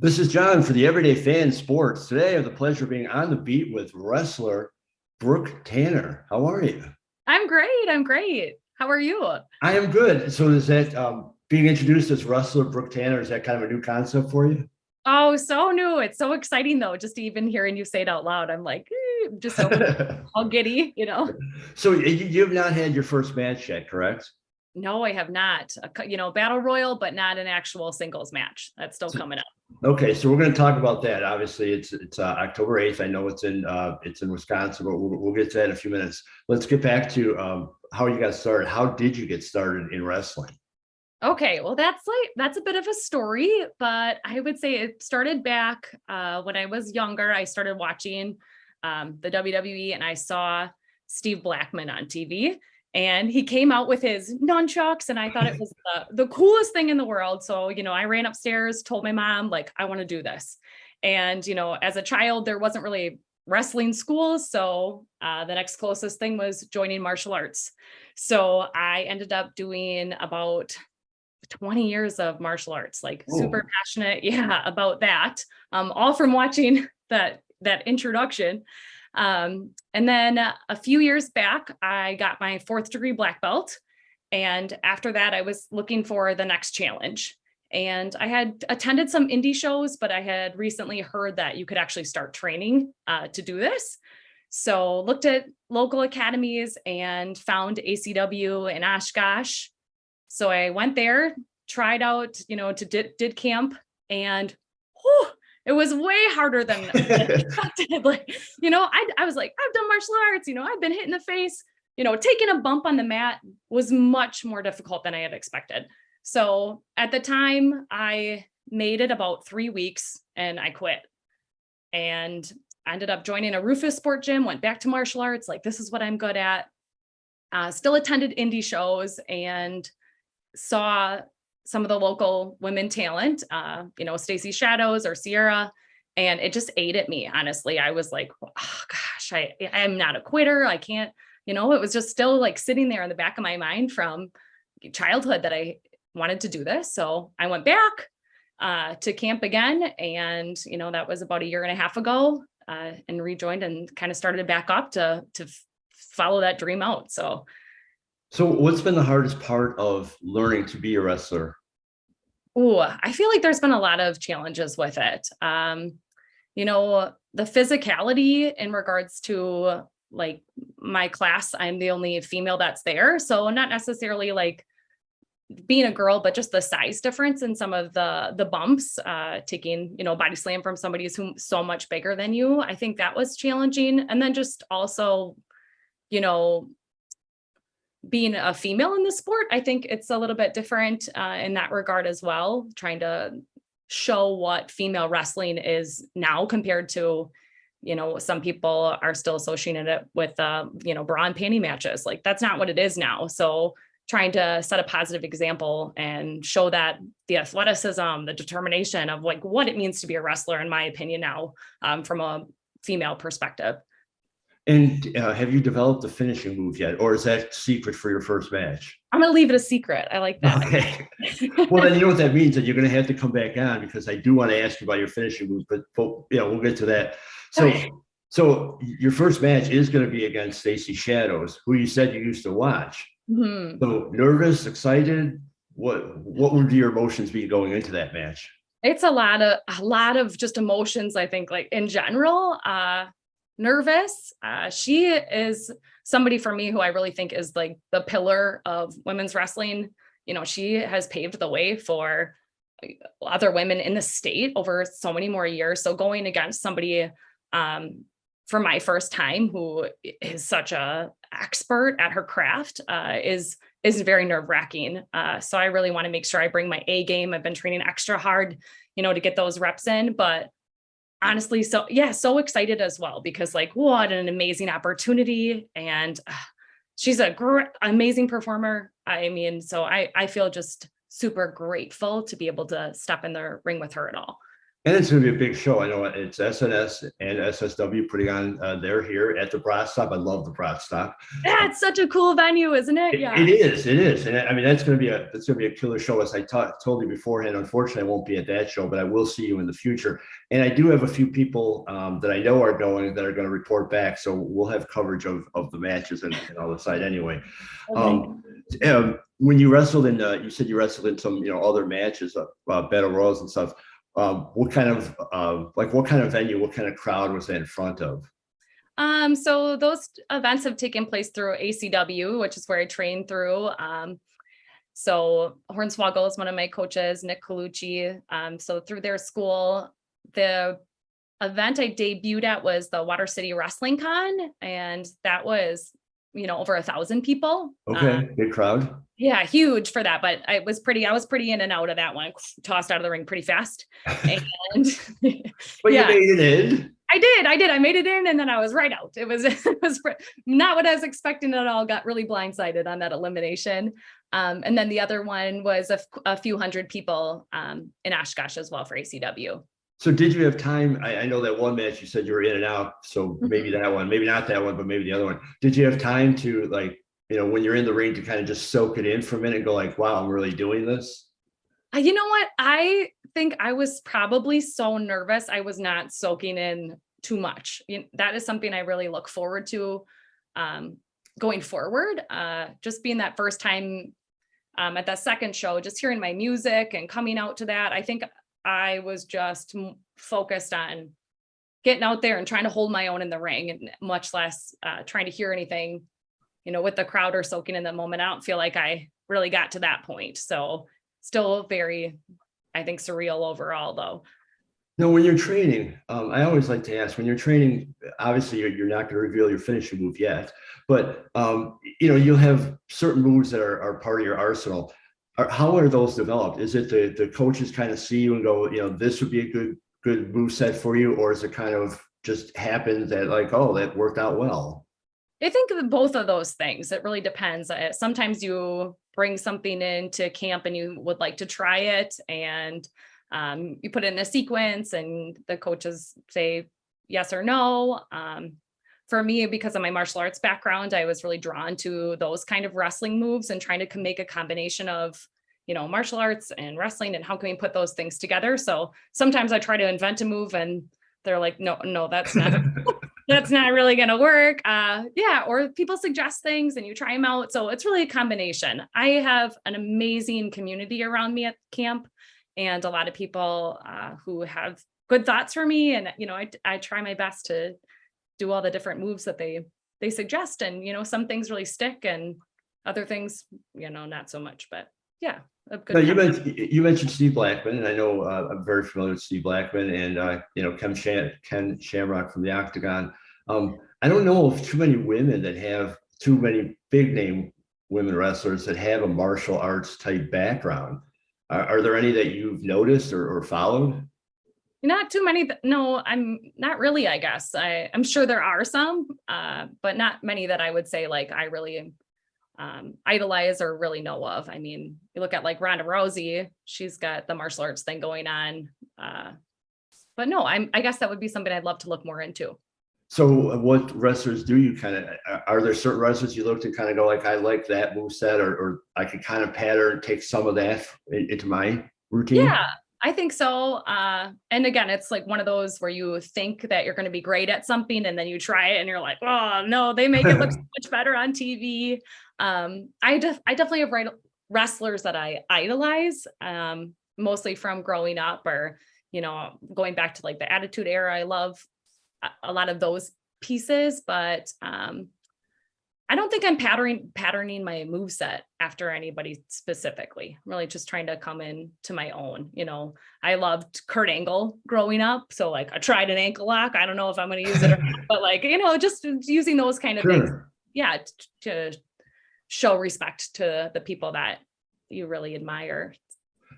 This is John for the Everyday Fan Sports. Today, I have the pleasure of being on the beat with wrestler Brooke Tanner. How are you? I'm great. I'm great. How are you? I am good. So, is that being introduced as wrestler Brooke Tanner? Is that kind of a new concept for you? Oh, so new. It's so exciting though. Just even hearing you say it out loud, I'm like, just so all giddy. So, you've not had your first match yet, correct? No, I have not. Battle royal, but not an actual singles match. That's still So, coming up. okay, so we're going to talk about that. Obviously, it's October 8th. I know it's in Wisconsin, but we'll get to that in a few minutes. Let's get back to how you got started. How did you get started in wrestling? Okay, well, that's a bit of a story, but I would say it started back when I was younger. I started watching the WWE, and I saw Steve Blackman on TV, and he came out with his nunchucks, and I thought it was the coolest thing in the world. So, I ran upstairs, told my mom, like, I want to do this. And, as a child, there wasn't really wrestling schools. So the next closest thing was joining martial arts. So I ended up doing about 20 years of martial arts, like super Oh, passionate, yeah, about that. All from watching that introduction. And then a few years back, I got my fourth degree black belt. And after that, I was looking for the next challenge. And I had attended some indie shows, but I had recently heard that you could actually start training to do this. So looked at local academies and found ACW in Oshkosh. So I went there, tried out, did camp, and whew, it was way harder than expected. Like, I was like, I've done martial arts, I've been hit in the face, taking a bump on the mat was much more difficult than I had expected. So at the time, I made it about 3 weeks and I quit. And I ended up joining a Rufus sport gym, went back to martial arts, like, this is what I'm good at. Still attended indie shows and saw some of the local women talent, Stacey Shadows or Sierra, and it just ate at me. Honestly, I was like, oh gosh, I'm not a quitter. I can't, it was just still like sitting there in the back of my mind from childhood that I wanted to do this. So I went back to camp again. And, that was about a year and a half ago, and rejoined and kind of started back up to follow that dream out. so what's been the hardest part of learning to be a wrestler? Oh, I feel like there's been a lot of challenges with it. The physicality in regards to like my class, I'm the only female that's there. So not necessarily like being a girl, but just the size difference in some of the bumps, taking, body slam from somebody who's so much bigger than you. I think that was challenging. And then just also, you know, being a female in the sport, I think it's a little bit different in that regard as well, trying to show what female wrestling is now compared to, some people are still associating it with, bra and panty matches. Like, that's not what it is now. So trying to set a positive example and show that the athleticism, the determination of like what it means to be a wrestler, in my opinion now, from a female perspective. And have you developed a finishing move yet, or is that secret for your first match? I'm going to leave it a secret. I like that. Okay. Well, then you know what that means, that you're going to have to come back on because I do want to ask you about your finishing moves, but we'll get to that. So, Okay. so your first match is going to be against Stacey Shadows, who you said you used to watch. Mhm. So nervous, excited. What would your emotions be going into that match? It's a lot of just emotions, I think, like in general. Nervous. She is somebody for me who I really think is like the pillar of women's wrestling. She has paved the way for other women in the state over so many more years. So going against somebody for my first time who is such a expert at her craft is very nerve-wracking. So I really want to make sure I bring my A game. I've been training extra hard, to get those reps in, but honestly, so yeah, so excited as well, because like, what an amazing opportunity. And she's a great, amazing performer. I mean, so I feel just super grateful to be able to step in the ring with her at all. And it's going to be a big show. I know it's SNS and SSW putting on. They're here at the Brat Stop. I love the Brat Stop. Yeah, it's such a cool venue, isn't it? It Yeah. is. It is. And I mean, that's going to be a killer show. As I told you beforehand, unfortunately, I won't be at that show, but I will see you in the future. And I do have a few people that I know are going that are going to report back. So we'll have coverage of the matches and all the side anyway. Okay. When you wrestled in, you said you wrestled in some, other matches, battle royals and stuff. What kind of what kind of venue, what kind of crowd was that in front of? So those events have taken place through ACW, which is where I trained through. So Hornswoggle is one of my coaches, Nick Colucci. So through their school, the event I debuted at was the Water City Wrestling Con, and that was, over 1,000 people. Okay, big crowd. Yeah, huge for that, but I was pretty in and out of that one, tossed out of the ring pretty fast. And But yeah, you made it in. I did. I made it in and then I was right out. It was not what I was expecting at all. Got really blindsided on that elimination. And then the other one was a few hundred people in Oshkosh as well for ACW. So did you have time? I know that one match you said you were in and out. So maybe that one, maybe not that one, but maybe the other one. Did you have time to when you're in the ring to kind of just soak it in for a minute and go like, wow, I'm really doing this? You know what? I think I was probably so nervous. I was not soaking in too much. That is something I really look forward to going forward. Just being that first time at that second show, just hearing my music and coming out to that. I think I was just focused on getting out there and trying to hold my own in the ring, and much less trying to hear anything, with the crowd or soaking in the moment. I don't feel like I really got to that point. So still very, I think, surreal overall, though. No, when you're training, I always like to ask, when you're training, obviously you're not going to reveal your finishing move yet, but you'll have certain moves that are part of your arsenal. How are those developed? Is it the coaches kind of see you and go, this would be a good move set for you, or is it kind of just happens that like, oh, that worked out well? I think both of those things. It really depends. Sometimes you bring something into camp and you would like to try it, and you put it in a sequence and the coaches say yes or no. For me, because of my martial arts background, I was really drawn to those kind of wrestling moves and trying to make a combination of, martial arts and wrestling, and how can we put those things together? So sometimes I try to invent a move and they're like, no, that's not, that's not really going to work. Or people suggest things and you try them out. So it's really a combination. I have an amazing community around me at camp, and a lot of people who have good thoughts for me. And, I try my best to do all the different moves that they suggest. And, some things really stick and other things, not so much, but yeah. No, you mentioned Steve Blackman, and I know I'm very familiar with Steve Blackman and, Ken Shamrock from the Octagon. I don't know of too many women that have too many big name women wrestlers that have a martial arts type background. Are there any that you've noticed or followed? Not too many. No, I'm not really, I guess. I'm sure there are some, but not many that I would say like I really idolize or really know of. I mean, you look at like Ronda Rousey, she's got the martial arts thing going on. But no, I guess that would be something I'd love to look more into. So what wrestlers do you are there certain wrestlers you look to kind of go like, I like that moveset, or I can kind of pattern, take some of that into my routine? Yeah, I think so. And again, it's like one of those where you think that you're going to be great at something and then you try it and you're like, oh no, they make it look so much better on TV. I definitely have wrestlers that I idolize, mostly from growing up or, going back to like the Attitude Era. I love a lot of those pieces, but I don't think I'm patterning my moveset after anybody specifically. I'm really just trying to come in to my own. I loved Kurt Angle growing up. So like I tried an ankle lock. I don't know if I'm going to use it or not, but like, just using those kind of things. Yeah. To show respect to the people that you really admire.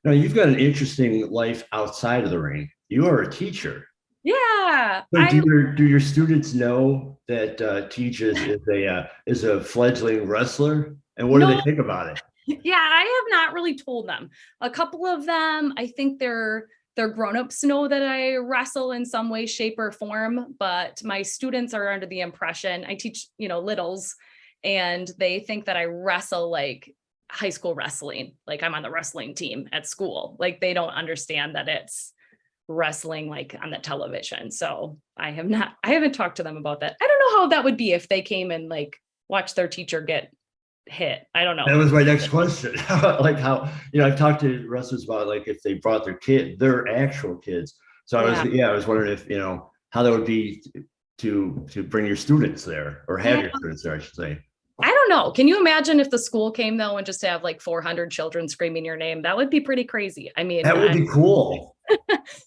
Now you've got an interesting life outside of the ring. You are a teacher. Yeah. So do your students know that Teach is a fledgling wrestler, and what do they think about it? Yeah, I have not really told them. A couple of them, I think they're their grown-ups know that I wrestle in some way, shape, or form, but my students are under the impression I teach, littles, and they think that I wrestle like high school wrestling, like I'm on the wrestling team at school. Like they don't understand that it's wrestling like on the television. So I haven't talked to them about that. I don't know how that would be if they came and like watched their teacher get hit. I don't That know. was my next question. Like how, I've talked to wrestlers about like if they brought their actual kids. So I was wondering if, how that would be to bring your students there or have Yeah. your students there, I should say. I don't know. Can you imagine if the school came though and just have like 400 children screaming your name? That would be pretty crazy. I mean, That would be cool.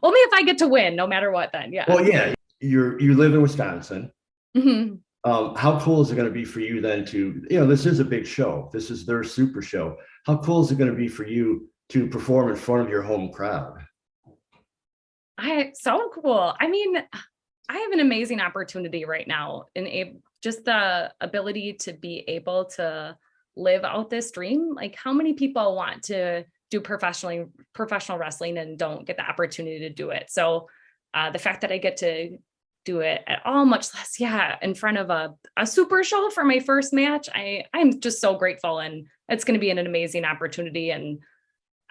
only if I get to win, no matter what then. Yeah. Well, yeah, you live in Wisconsin. Mhm. How cool is it going to be for you then to, this is a big show. This is their super show. How cool is it going to be for you to perform in front of your home crowd? So cool. I mean, I have an amazing opportunity right now in just the ability to be able to live out this dream. Like how many people want to do professional wrestling and don't get the opportunity to do it. So the fact that I get to do it at all, much less, in front of a super show for my first match, I'm just so grateful, and it's going to be an amazing opportunity. And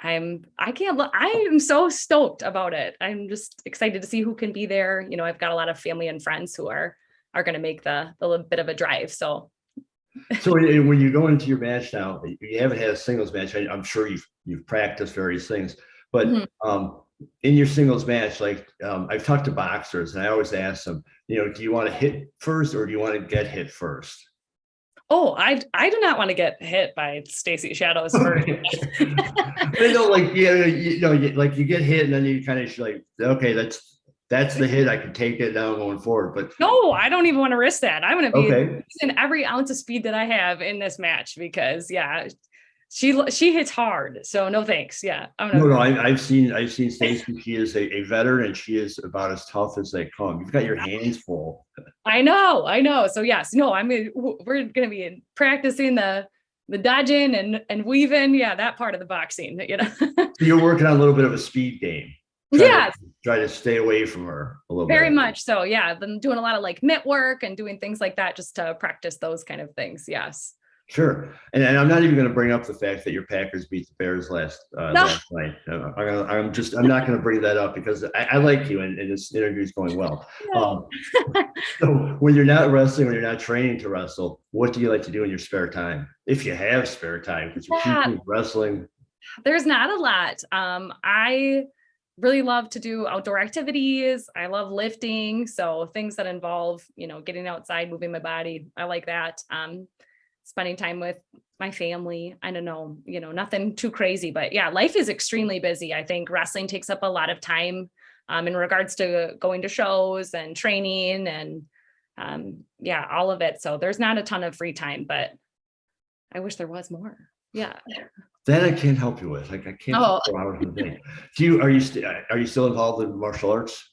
I am so stoked about it. I'm just excited to see who can be there. I've got a lot of family and friends who are going to make the little bit of a drive. So when you go into your match now, you haven't had a singles match. I'm sure you've practiced various things, but in your singles match, like I've talked to boxers and I always ask them, do you want to hit first or do you want to get hit first? Oh, I do not want to get hit by Stacy Shadows first. I know, like like you get hit and then you kind of like, okay, that's the hit. I can take it now going forward. But no, I don't even want to risk that. I'm going to be okay. using every ounce of speed that I have in this match because she hits hard. So no thanks. Yeah, I've seen Stacy. She is a veteran and she is about as tough as they come. You've got your hands full. I know. So yes, no, we're gonna be practicing the dodging and weaving. Yeah, that part of the boxing. So you're working on a little bit of a speed game. Try to stay away from her a little bit. Very much so. Yeah, I've been doing a lot of like mitt work and doing things like that just to practice those kind of things. Yes. Sure. And I'm not even going to bring up the fact that your Packers beat the Bears last night. I'm not going to bring that up because I like you and this interview is going well. So when you're not wrestling, when you're not training to wrestle, what do you like to do in your spare time? If you have spare time, because you're teaching wrestling. There's not a lot. I really love to do outdoor activities. I love lifting. So things that involve, getting outside, moving my body. I like that. Spending time with my family. I don't know, nothing too crazy, but yeah, life is extremely busy. I think wrestling takes up a lot of time in regards to going to shows and training and all of it. So there's not a ton of free time, but I wish there was more. Yeah. That I can't help you with. Like I can't. Hours a day. Are you still involved in martial arts?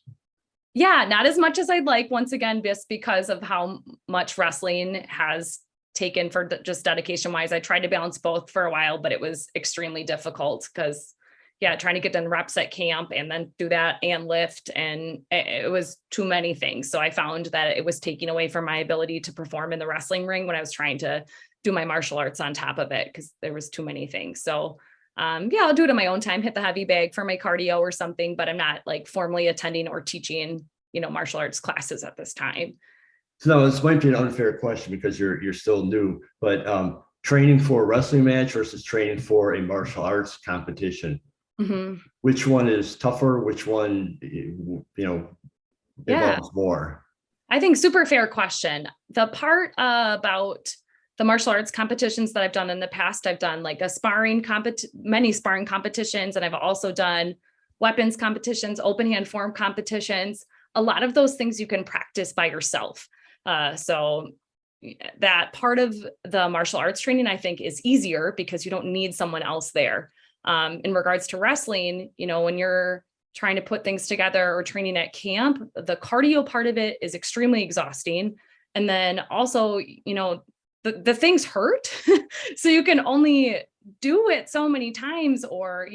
Yeah, not as much as I'd like. Once again, just because of how much wrestling has taken for just dedication wise. I tried to balance both for a while, but it was extremely difficult because trying to get done reps at camp and then do that and lift. And it was too many things. So I found that it was taking away from my ability to perform in the wrestling ring when I was trying to do my martial arts on top of it because there was too many things. So I'll do it in my own time, hit the heavy bag for my cardio or something, but I'm not like formally attending or teaching, martial arts classes at this time. So no, this might be an unfair question because you're still new, but training for a wrestling match versus training for a martial arts competition, which one is tougher? Which one, involves more? I think super fair question. The part about the martial arts competitions that I've done in the past, I've done like many sparring competitions, and I've also done weapons competitions, open hand form competitions. A lot of those things you can practice by yourself. So that part of the martial arts training, I think, is easier because you don't need someone else there. In regards to wrestling, when you're trying to put things together or training at camp, the cardio part of it is extremely exhausting. And then also, the things hurt. So you can only do it so many times, or,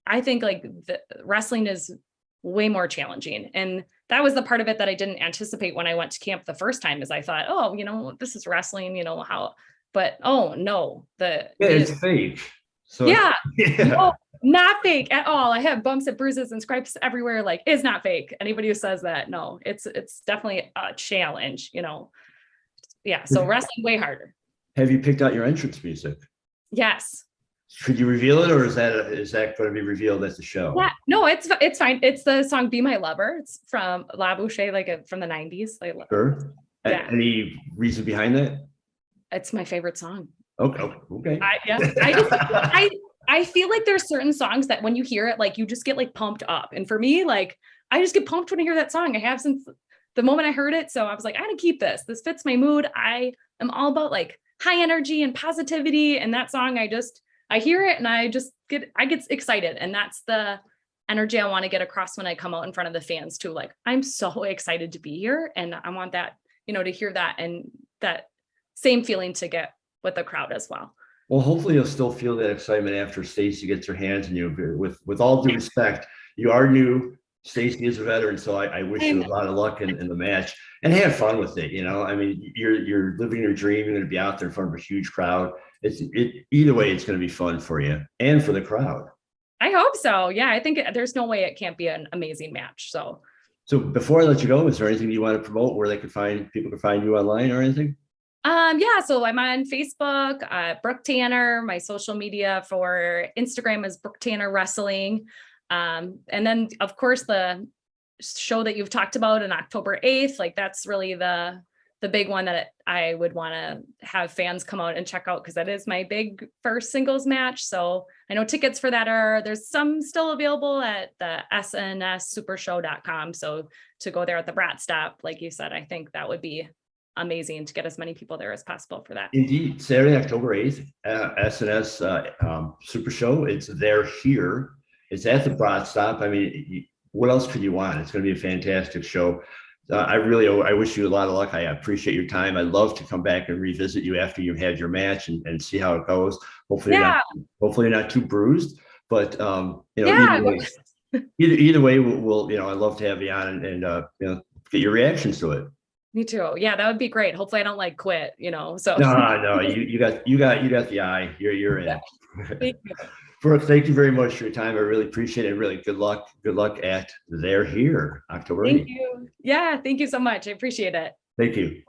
I think like the wrestling is way more challenging. And that was the part of it that I didn't anticipate when I went to camp the first time, is I thought, oh, this is wrestling, how, but oh no, it's fake. So yeah, yeah. no, not fake at all. I have bumps and bruises and scrapes everywhere. Like, it's not fake. Anybody who says that, no, it's definitely a challenge, Yeah. So wrestling way harder. Have you picked out your entrance music? Yes. Should you reveal it, or is that going to be revealed at the show? Yeah, no, it's fine. It's the song "Be My Lover." It's from La Boucher, like from the '90s. Sure. Yeah. Any reason behind that? It's my favorite song. Okay. I feel like there's certain songs that when you hear it, like you just get like pumped up. And for me, like I just get pumped when I hear that song. I have since the moment I heard it. So I was like, I gotta keep this. This fits my mood. I am all about like high energy and positivity. And that song, I hear it and I get excited. And that's the energy I want to get across when I come out in front of the fans too. Like, I'm so excited to be here. And I want that, to hear that and that same feeling to get with the crowd as well. Well, hopefully you'll still feel that excitement after Stacy gets her hands on you. With all due respect, you are new. Stacy is a veteran, so I wish you a lot of luck in the match, and have fun with it. I mean, you're living your dream. You're going to be out there in front of a huge crowd. Either way, it's going to be fun for you and for the crowd. I hope so. Yeah, I think there's no way it can't be an amazing match. So before I let you go, is there anything you want to promote where people can find you online or anything? Yeah, so I'm on Facebook, Brooke Tanner. My social media for Instagram is Brooke Tanner Wrestling. And then of course the show that you've talked about on October 8th, like that's really the big one that I would want to have fans come out and check out, because that is my big first singles match. So I know tickets for that there's some still available at the snssupershow.com. So to go there at the Brat Stop, like you said, I think that would be amazing to get as many people there as possible for that. Indeed. Saturday, October 8th, SNS Super Show. It's there here. It's at the Brat Stop. I mean, what else could you want? It's going to be a fantastic show. I wish you a lot of luck. I appreciate your time. I'd love to come back and revisit you after you've had your match and see how it goes. Hopefully you're not too bruised, but either way, we'll I'd love to have you on and get your reactions to it. Me too. Yeah, that would be great. Hopefully I don't like quit, so. No, you got the eye. You're in. Thank you. Brooke, thank you very much for your time. I really appreciate it. Really good luck. Good luck at They're Here, October 8th. Thank you. Yeah, thank you so much. I appreciate it. Thank you.